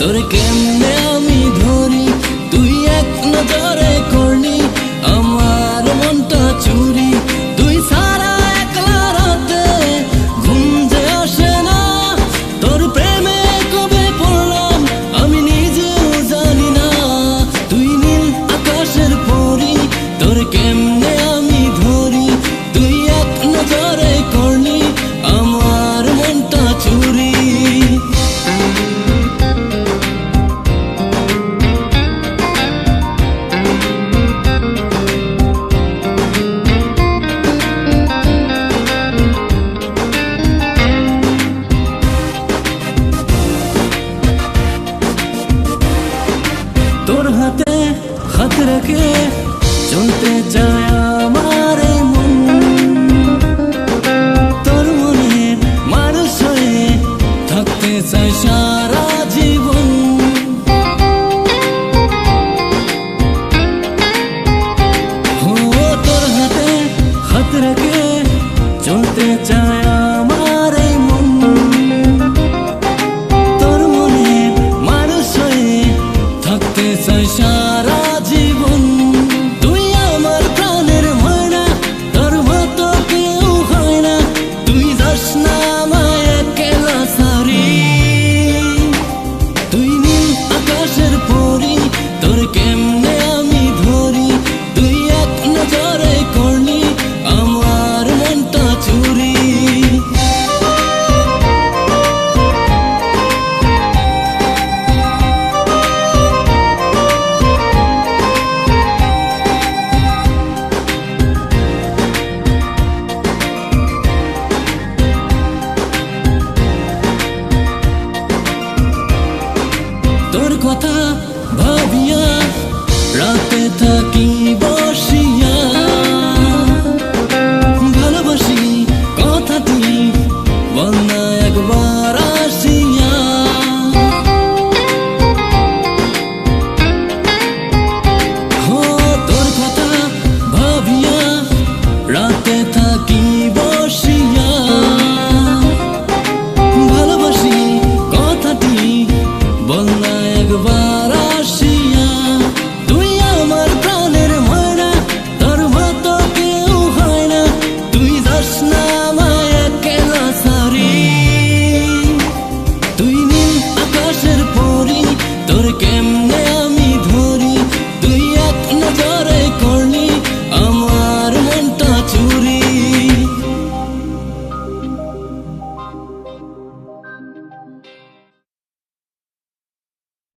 তোর কেমনে আমি ধরি, তুই এক নজরে করলি আমার মনটা চুরি। তুই সারা একলা রাতে ঘুম যে আসে না, তোর প্রেমে কবে পড়লাম আমি নিজেও জানি না। তুই নীল আকাশের পরি, তোর কেমনে আমি ধরি, তুই এক নজরে করলি আমার মনটা চুরি। তোর হাতে হাত রেখে চলতে চায়